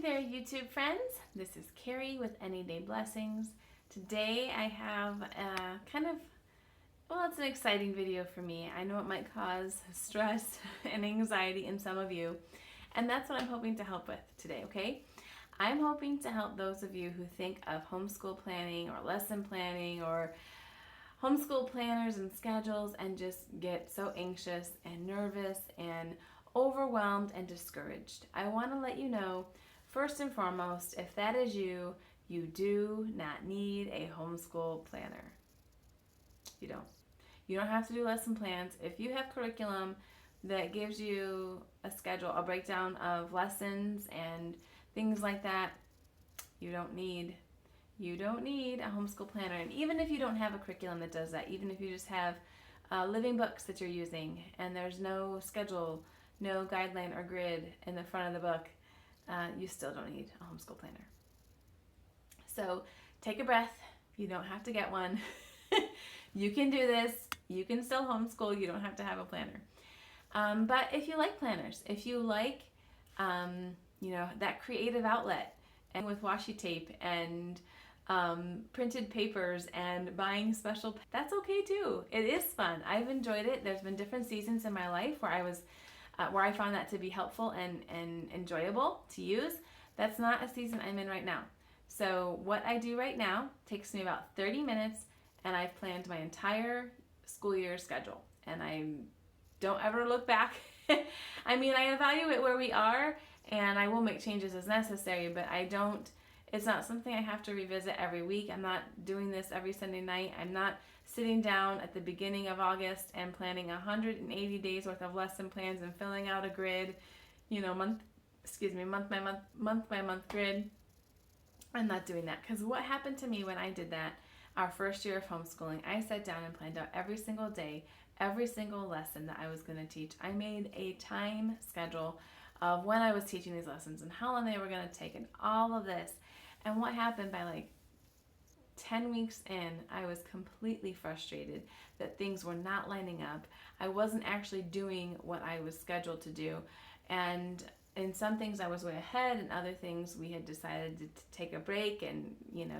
Hey there, YouTube friends. This is Carrie with Any Day Blessings. Today I have a it's an exciting video for me. I know it might cause stress and anxiety in some of you, and that's what I'm hoping to help with today, okay? I'm hoping to help those of you who think of homeschool planning or lesson planning or homeschool planners and schedules and just get so anxious and nervous and overwhelmed and discouraged. I want to let you know, first and foremost, if that is you, you do not need a homeschool planner. You don't. You don't have to do lesson plans. If you have curriculum that gives you a schedule, a breakdown of lessons and things like that, you don't need a homeschool planner. And even if you don't have a curriculum that does that, even if you just have living books that you're using and there's no schedule, no guideline or grid in the front of the book, you still don't need a homeschool planner. So take a breath. You don't have to get one. You can do this. You can still homeschool. You don't have to have a planner. But if you like planners, if you like that creative outlet and with washi tape and printed papers and buying special, that's okay too. It is fun. I've enjoyed it. There's been different seasons in my life where I found that to be helpful and enjoyable to use. That's not a season I'm in right now. So what I do right now takes me about 30 minutes, and I've planned my entire school year schedule, and I don't ever look back. I mean, I evaluate where we are, and I will make changes as necessary, but it's not something I have to revisit every week. I'm not doing this every Sunday night. I'm not sitting down at the beginning of August and planning 180 days worth of lesson plans and filling out a grid, month by month grid. I'm not doing that, because what happened to me when I did that our first year of homeschooling, I sat down and planned out every single day, every single lesson that I was going to teach. I made a time schedule of when I was teaching these lessons and how long they were going to take and all of this. And what happened by like 10 weeks in, I was completely frustrated that things were not lining up. I wasn't actually doing what I was scheduled to do. And in some things I was way ahead, and other things we had decided to take a break and,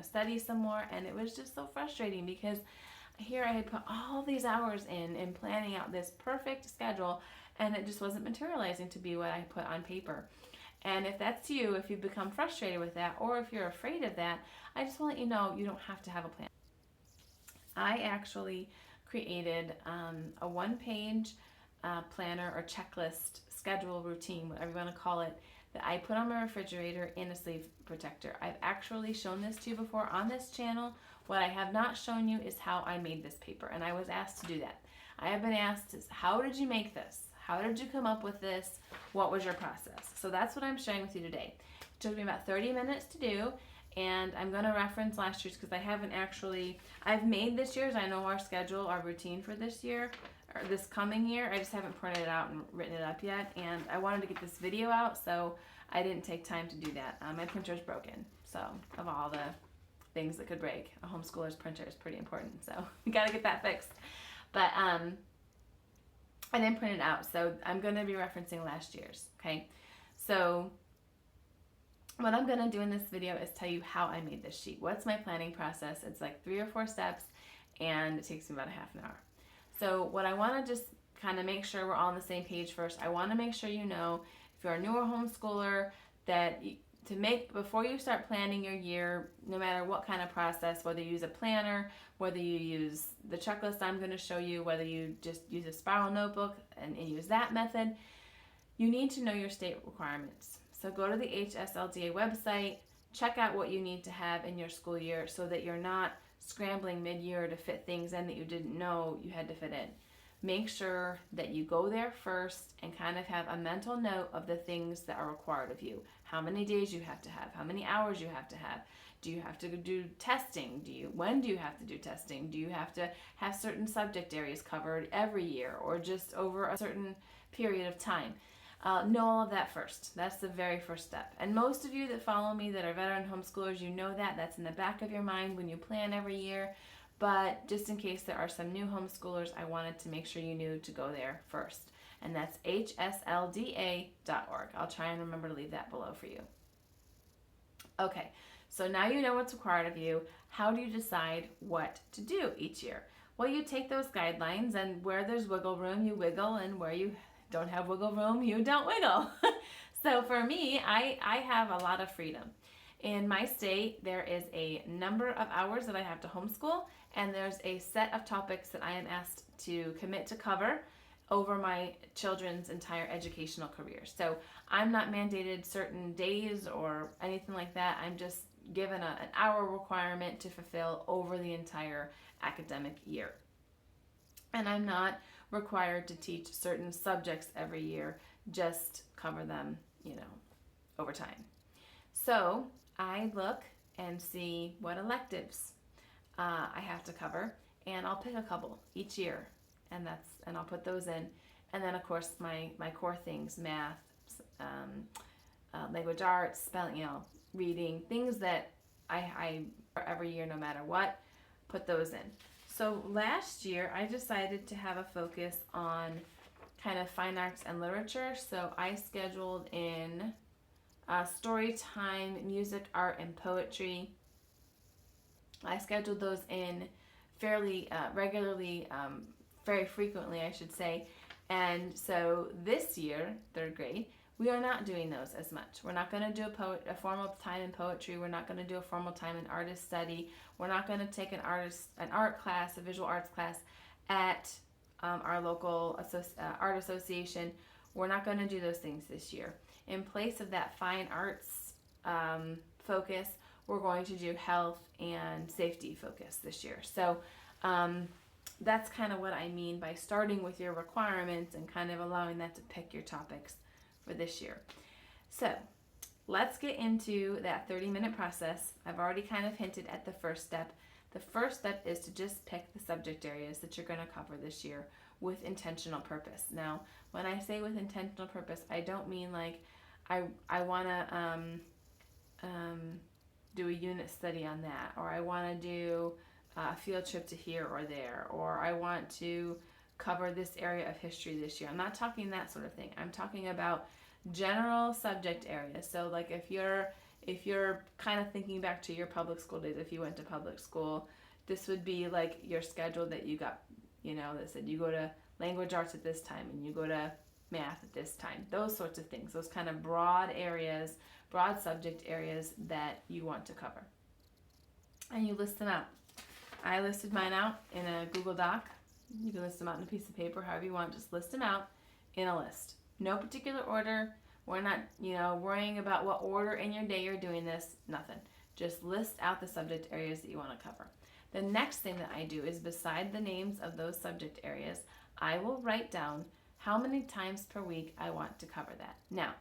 study some more. And it was just so frustrating because here I had put all these hours in planning out this perfect schedule, and it just wasn't materializing to be what I put on paper. And if that's you, if you've become frustrated with that, or if you're afraid of that, I just want to let you know you don't have to have a plan. I actually created a one-page planner or checklist, schedule, routine, whatever you want to call it, that I put on my refrigerator in a sleeve protector. I've actually shown this to you before on this channel. What I have not shown you is how I made this paper, and I was asked to do that. I have been asked, how did you make this? How did you come up with this? What was your process? So that's what I'm sharing with you today. It took me about 30 minutes to do, and I'm going to reference last year's because I've made this year's. I know our schedule, our routine for this year, or this coming year. I just haven't printed it out and written it up yet, and I wanted to get this video out, so I didn't take time to do that. My printer's broken, so of all the things that could break, a homeschooler's printer is pretty important, so we got to get that fixed. But I didn't print it out, so I'm going to be referencing last year's, okay? So what I'm going to do in this video is tell you how I made this sheet. What's my planning process? It's like 3 or 4 steps, and it takes me about a half an hour. So what I want to just kind of make sure we're all on the same page first, I want to make sure you know, if you're a newer homeschooler, that before you start planning your year, no matter what kind of process, whether you use a planner, whether you use the checklist I'm going to show you, whether you just use a spiral notebook and use that method, you need to know your state requirements. So go to the HSLDA website, check out what you need to have in your school year so that you're not scrambling mid-year to fit things in that you didn't know you had to fit in. Make sure that you go there first and kind of have a mental note of the things that are required of you. How many days you have to have, how many hours you have to have. Do you have to do testing? When do you have to do testing? Do you have to have certain subject areas covered every year or just over a certain period of time? Know all of that first. That's the very first step. And most of you that follow me that are veteran homeschoolers, you know that's in the back of your mind when you plan every year. But just in case there are some new homeschoolers, I wanted to make sure you knew to go there first. And that's hslda.org. I'll try and remember to leave that below for you. Okay, so now you know what's required of you. How do you decide what to do each year? Well, you take those guidelines, and where there's wiggle room, you wiggle, and where you don't have wiggle room, you don't wiggle. So for me, I have a lot of freedom. In my state, there is a number of hours that I have to homeschool, and there's a set of topics that I am asked to commit to cover over my children's entire educational career. So I'm not mandated certain days or anything like that. I'm just given an hour requirement to fulfill over the entire academic year. And I'm not required to teach certain subjects every year, just cover them, over time. So I look and see what electives I have to cover, and I'll pick a couple each year, and I'll put those in. And then of course my core things, math, language arts, spelling, reading, things that I every year no matter what, put those in. So last year I decided to have a focus on kind of fine arts and literature. So I scheduled in story time, music, art, and poetry. I scheduled those in fairly regularly, very frequently, I should say. And so this year, third grade, we are not doing those as much. We're not going to do a formal time in poetry. We're not going to do a formal time in artist study. We're not going to take an art class, a visual arts class at our local art association. We're not going to do those things this year. In place of that fine arts focus, we're going to do health and safety focus this year. So that's kind of what I mean by starting with your requirements and kind of allowing that to pick your topics for this year. So let's get into that 30-minute process. I've already kind of hinted at the first step. The first step is to just pick the subject areas that you're going to cover this year with intentional purpose. Now, when I say with intentional purpose, I don't mean like I want to do a unit study on that, or I want to do a field trip to here or there, or I want to cover this area of history this year. I'm not talking that sort of thing. I'm talking about general subject areas. So like if you're kind of thinking back to your public school days, if you went to public school, this would be like your schedule that you got, that said you go to language arts at this time and you go to math at this time. Those sorts of things, those kind of broad subject areas that you want to cover. And you list them out. I listed mine out in a Google Doc. You can list them out in a piece of paper, however you want. Just list them out in a list. No particular order. We're not, worrying about what order in your day you're doing this. Nothing. Just list out the subject areas that you want to cover. The next thing that I do is beside the names of those subject areas, I will write down how many times per week I want to cover that. Now,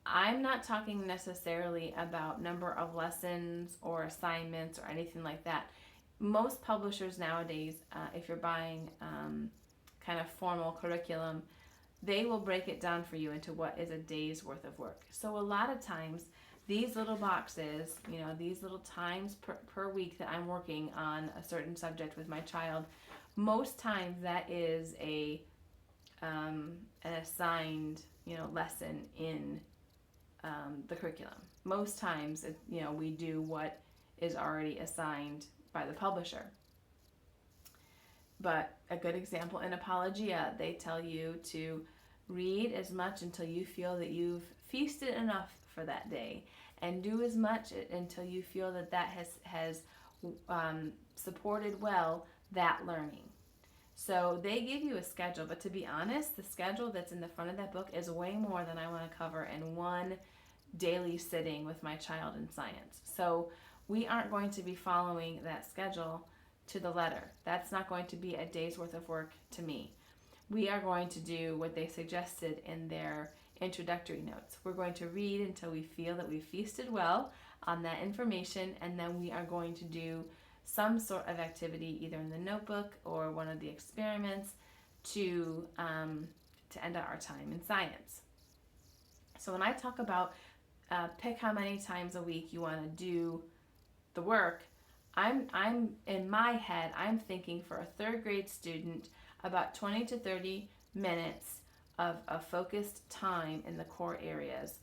I'm not talking necessarily about number of lessons or assignments or anything like that. Most publishers nowadays, if you're buying kind of formal curriculum, they will break it down for you into what is a day's worth of work. So a lot of times, these little boxes, these little times per week that I'm working on a certain subject with my child, most times that is an assigned, lesson in the curriculum. Most times, we do what is already assigned by the publisher. But a good example in Apologia, they tell you to read as much until you feel that you've feasted enough for that day, and do as much until you feel that has supported well that learning. So they give you a schedule, but to be honest, the schedule that's in the front of that book is way more than I want to cover in one daily sitting with my child in science. So we aren't going to be following that schedule to the letter. That's not going to be a day's worth of work to me. We are going to do what they suggested in their introductory notes. We're going to read until we feel that we've feasted well on that information, and then we are going to do some sort of activity either in the notebook or one of the experiments to end out our time in science. So when I talk about pick how many times a week you want to do the work, I'm in my head, I'm thinking for a third grade student about 20 to 30 minutes of focused time in the core areas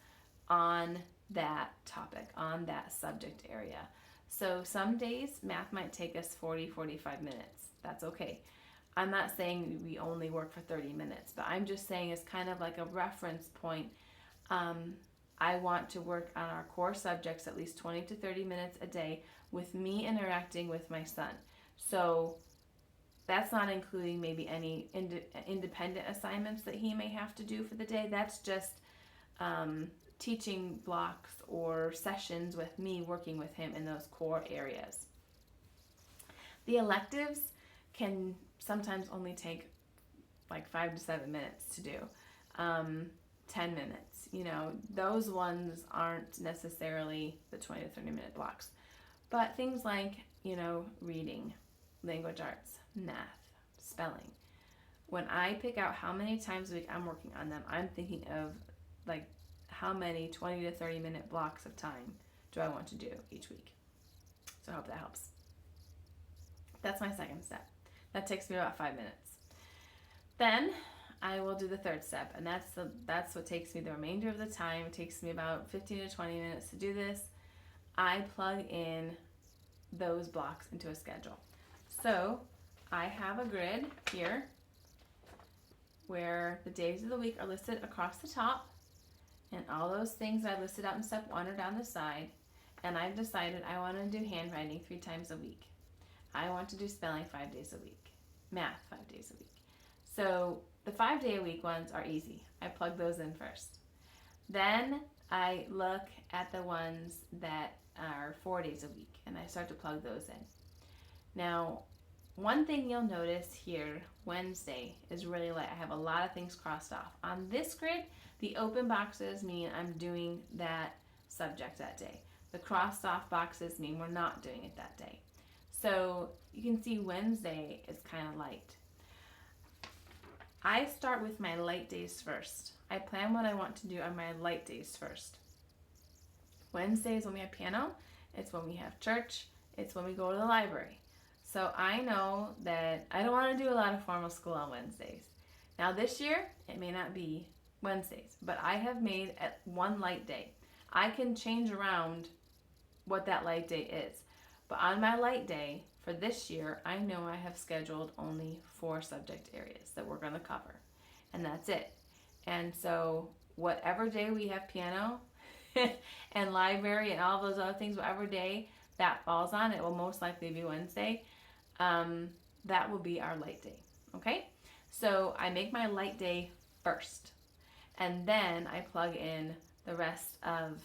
on that topic, on that subject area. So some days math might take us 40-45 minutes. That's okay. I'm not saying we only work for 30 minutes, but I'm just saying it's kind of like a reference point. I want to work on our core subjects at least 20 to 30 minutes a day with me interacting with my son. So that's not including maybe any independent assignments that he may have to do for the day. That's just teaching blocks or sessions with me working with him in those core areas. The electives can sometimes only take like 5 to 7 minutes to do. 10 minutes, those ones aren't necessarily the 20 to 30 minute blocks. But things like, reading, language arts, math, spelling. When I pick out how many times a week I'm working on them, I'm thinking of like how many 20 to 30 minute blocks of time do I want to do each week. So I hope that helps. That's my second step. That takes me about 5 minutes. Then I will do the third step, and that's what takes me the remainder of the time. It takes me about 15 to 20 minutes to do this. I plug in those blocks into a schedule. So I have a grid here where the days of the week are listed across the top, and all those things I listed out in step 1 are down the side. And I've decided I want to do handwriting 3 times a week. I want to do spelling 5 days a week, math 5 days a week. So the 5-day-a-week ones are easy. I plug those in first. Then I look at the ones that are 4 days a week, and I start to plug those in. Now, one thing you'll notice here, Wednesday is really light. I have a lot of things crossed off. On this grid, the open boxes mean I'm doing that subject that day. The crossed off boxes mean we're not doing it that day. So you can see Wednesday is kind of light. I start with my light days first. I plan what I want to do on my light days first. Wednesday is when we have piano. It's when we have church. It's when we go to the library. So I know that I don't want to do a lot of formal school on Wednesdays. Now this year, it may not be Wednesdays, but I have made one light day. I can change around what that light day is. But on my light day for this year, I know I have scheduled only 4 subject areas that we're going to cover. And that's it. And so whatever day we have piano and library and all those other things, whatever day that falls on, it will most likely be Wednesday. That will be our light day. Okay? So I make my light day first. And then I plug in the rest of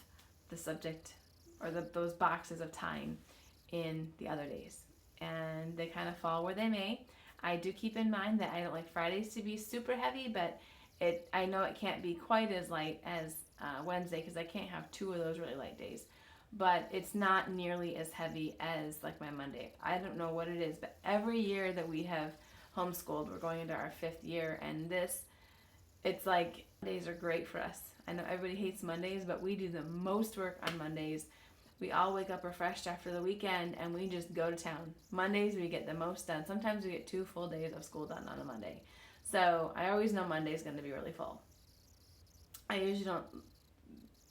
the subject or those boxes of time in the other days, and they kind of fall where they may. I do keep in mind that I don't like Fridays to be super heavy, but I know it can't be quite as light as Wednesday because I can't have 2 of those really light days, but it's not nearly as heavy as like my Monday. I don't know what it is, but every year that we have homeschooled, we're going into our 5th year, and it's like Mondays are great for us. I know everybody hates Mondays, but we do the most work on Mondays. We all wake up refreshed after the weekend, and we just go to town. Mondays, we get the most done. Sometimes we get 2 full days of school done on a Monday. So I always know Monday's going to be really full. I usually don't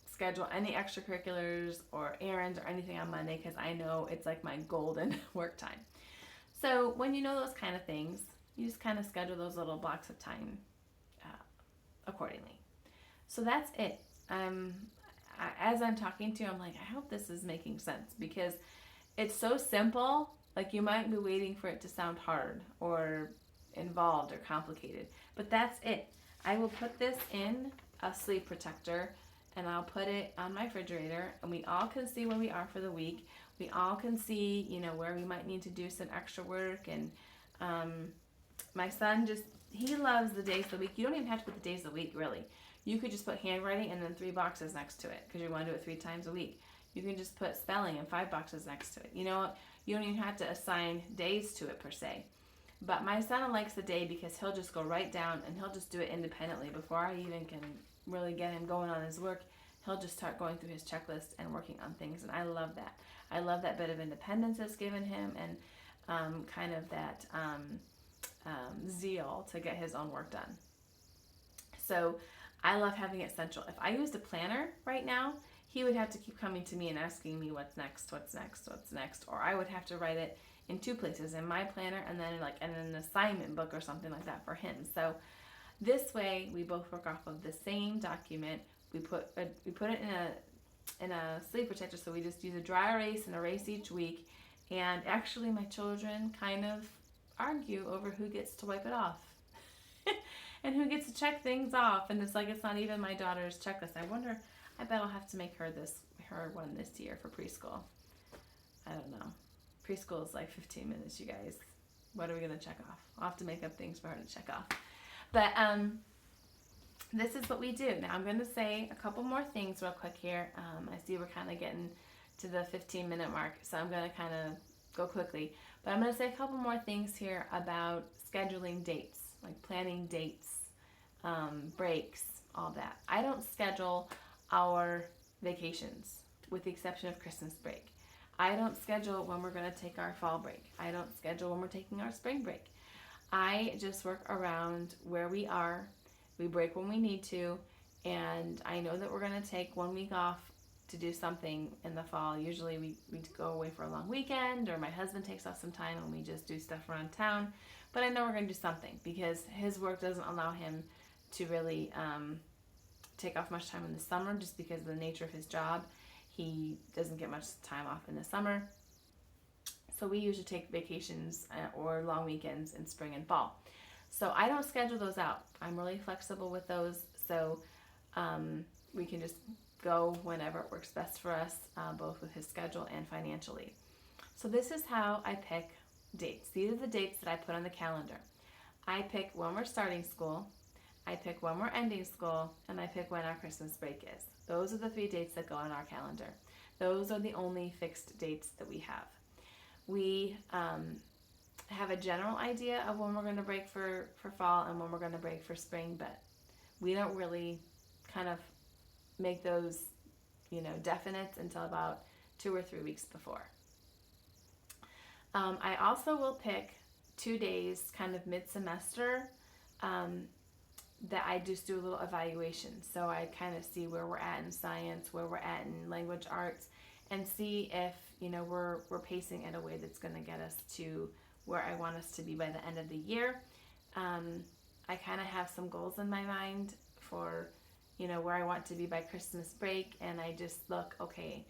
schedule any extracurriculars or errands or anything on Monday because I know it's like my golden work time. So when you know those kind of things, you just kind of schedule those little blocks of time accordingly. So that's it. As I'm talking to you, I'm like, I hope this is making sense because it's so simple. Like you might be waiting for it to sound hard or involved or complicated, but that's it. I will put this in a sleeve protector and I'll put it on my refrigerator, and we all can see where we are for the week. We all can see, where we might need to do some extra work. And my son he loves the days of the week. You don't even have to put the days of the week, really. You could just put handwriting and then 3 boxes next to it because you want to do it 3 times a week. You can just put spelling and 5 boxes next to it. You don't even have to assign days to it per se. But my son likes the day because he'll just go right down and he'll just do it independently. Before I even can really get him going on his work, he'll just start going through his checklist and working on things. And I love that. I love that bit of independence it's given him and kind of that zeal to get his own work done. So I love having it central. If I used a planner right now, he would have to keep coming to me and asking me what's next, or I would have to write it in two places, in my planner and then like in an assignment book or something like that for him. So this way we both work off of the same document. We put it in a sleeve protector, so we just use a dry erase and erase each week. And actually my children kind of argue over who gets to wipe it off and who gets to check things off, and it's like it's not even my daughter's checklist. I bet I'll have to make her one this year for preschool. I don't know. Preschool is like 15 minutes, you guys. What are we going to check off? I'll have to make up things for her to check off. But this is what we do. Now I'm going to say a couple more things real quick here. I see we're kind of getting to the 15-minute mark, so I'm going to kind of go quickly. But I'm going to say a couple more things here about scheduling dates, like planning dates, breaks, all that. I don't schedule our vacations with the exception of Christmas break. I don't schedule when we're going to take our fall break. I don't schedule when we're taking our spring break. I just work around where we are. We break when we need to, and I know that we're going to take 1 week off to do something in the fall. Usually we go away for a long weekend, or my husband takes off some time and we just do stuff around town. But I know we're going to do something because his work doesn't allow him to really take off much time in the summer, just because of the nature of his job. He doesn't get much time off in the summer. So we usually take vacations or long weekends in spring and fall. So I don't schedule those out. I'm really flexible with those. So we can just go whenever it works best for us, both with his schedule and financially. So this is how I pick dates. These are the dates that I put on the calendar. I pick when we're starting school, I pick when we're ending school, and I pick when our Christmas break is. Those are the 3 dates that go on our calendar. Those are the only fixed dates that we have. We have a general idea of when we're going to break for fall and when we're going to break for spring, but we don't really kind of make those, definites until about 2 or 3 weeks before. I also will pick 2 days kind of mid-semester that I just do a little evaluation. So I kind of see where we're at in science, where we're at in language arts, and see if, we're pacing in a way that's going to get us to where I want us to be by the end of the year. I kind of have some goals in my mind for, where I want to be by Christmas break, and I just look, okay,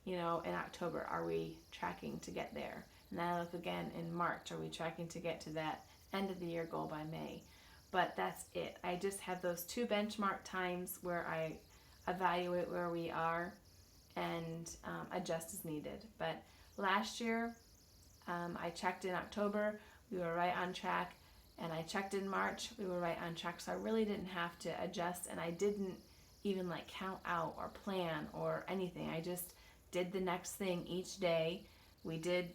in October, are we tracking to get there? And then I look again in March, are we tracking to get to that end of the year goal by May? But that's it. I just have those 2 benchmark times where I evaluate where we are and adjust as needed. But last year, I checked in October, we were right on track, and I checked in March, we were right on track. So I really didn't have to adjust, and I didn't even count out or plan or anything. I just did the next thing each day. We did,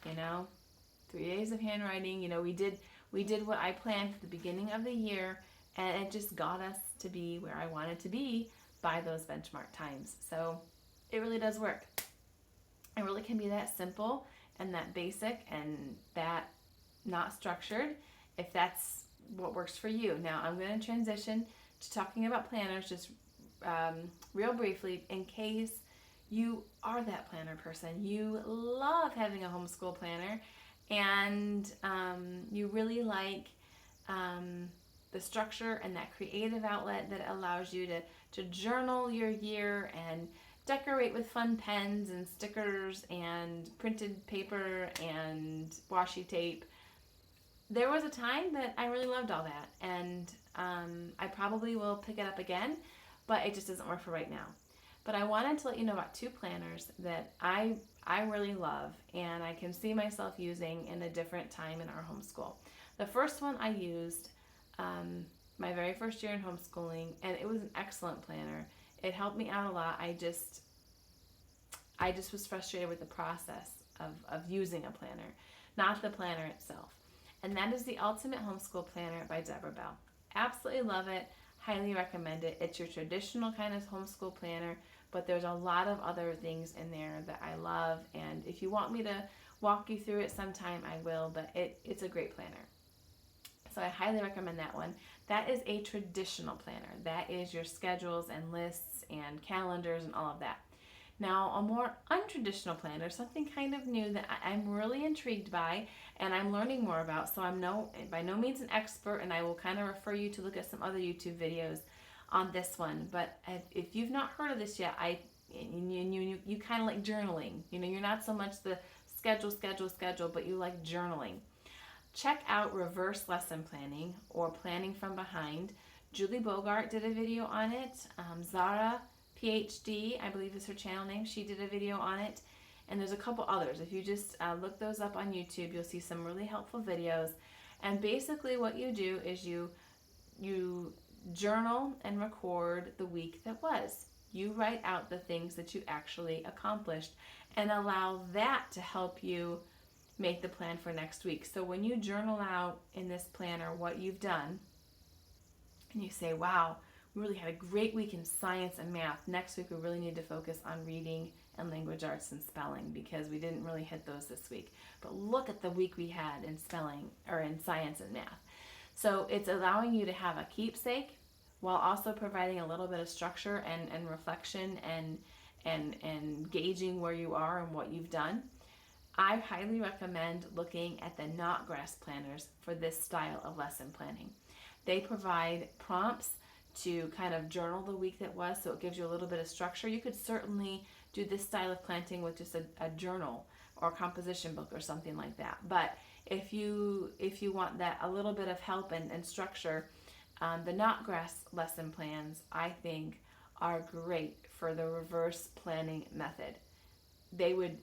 3 days of handwriting. We did what I planned at the beginning of the year, and it just got us to be where I wanted to be by those benchmark times. So it really does work. It really can be that simple and that basic and that not structured, if that's what works for you. Now I'm going to transition to talking about planners just real briefly, in case you are that planner person. You love having a homeschool planner, and you really like the structure and that creative outlet that allows you to journal your year and decorate with fun pens and stickers and printed paper and washi tape. There was a time that I really loved all that, and I probably will pick it up again, but it just doesn't work for right now. But I wanted to let you know about 2 planners that I really love, and I can see myself using in a different time in our homeschool. The first one I used my very first year in homeschooling, and it was an excellent planner. It helped me out a lot. I just was frustrated with the process of using a planner, not the planner itself. And that is the Ultimate Homeschool Planner by Deborah Bell. Absolutely love it. Highly recommend it. It's your traditional kind of homeschool planner, but there's a lot of other things in there that I love. And if you want me to walk you through it sometime, I will, but it's a great planner. So I highly recommend that one. That is a traditional planner. That is your schedules and lists and calendars and all of that. Now, a more untraditional planner, something kind of new that I'm really intrigued by and I'm learning more about. So I'm by no means an expert, and I will kind of refer you to look at some other YouTube videos on this one. But if you've not heard of this yet, you kind of like journaling. You're not so much the schedule, but you like journaling. Check out reverse lesson planning or planning from behind. Julie Bogart did a video on it. Zara PhD, I believe is her channel name. She did a video on it. And there's a couple others. If you just look those up on YouTube, you'll see some really helpful videos. And basically what you do is you journal and record the week that was. You write out the things that you actually accomplished and allow that to help you make the plan for next week. So when you journal out in this planner what you've done, and you say, wow, we really had a great week in science and math. Next week we really need to focus on reading and language arts and spelling because we didn't really hit those this week. But look at the week we had in spelling or in science and math. So it's allowing you to have a keepsake while also providing a little bit of structure and reflection and gauging where you are and what you've done. I highly recommend looking at the Knot Grass planners for this style of lesson planning. They provide prompts to kind of journal the week that was, so it gives you a little bit of structure. You could certainly do this style of planting with just a journal or a composition book or something like that. But if you want that a little bit of help and structure, the Knot Grass lesson plans, I think, are great for the reverse planning method. They would,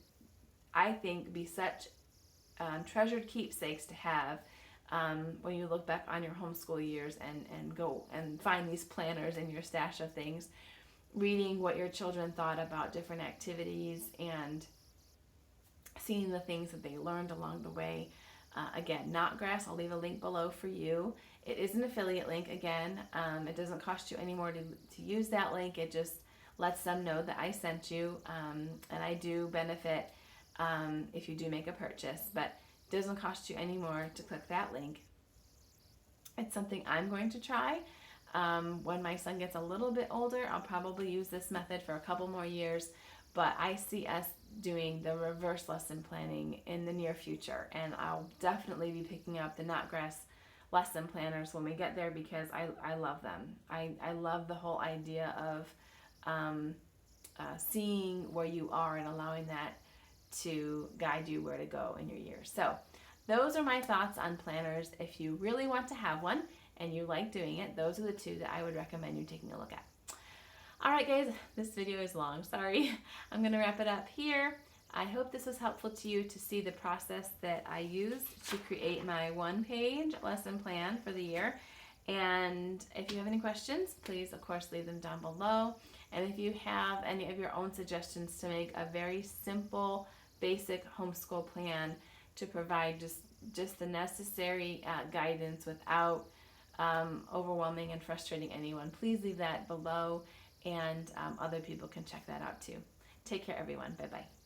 I think, be such treasured keepsakes to have when you look back on your homeschool years and go and find these planners in your stash of things, reading what your children thought about different activities and seeing the things that they learned along the way. Again, Knot Grass, I'll leave a link below for you. It is an affiliate link again. It doesn't cost you any more to use that link. It just lets them know that I sent you, and I do benefit if you do make a purchase, but it doesn't cost you any more to click that link. It's something I'm going to try. When my son gets a little bit older, I'll probably use this method for a couple more years, but I see us doing the reverse lesson planning in the near future, and I'll definitely be picking up the Knot Grass lesson planners when we get there because I love them. I love the whole idea of seeing where you are and allowing that to guide you where to go in your year. So those are my thoughts on planners. If you really want to have one and you like doing it, those are the two that I would recommend you taking a look at. All right, guys, this video is long. Sorry. I'm going to wrap it up here. I hope this was helpful to you to see the process that I use to create my one-page lesson plan for the year. And if you have any questions, please, of course, leave them down below. And if you have any of your own suggestions to make a very simple, basic homeschool plan to provide just the necessary guidance without overwhelming and frustrating anyone, please leave that below, and other people can check that out too. Take care, everyone. Bye-bye.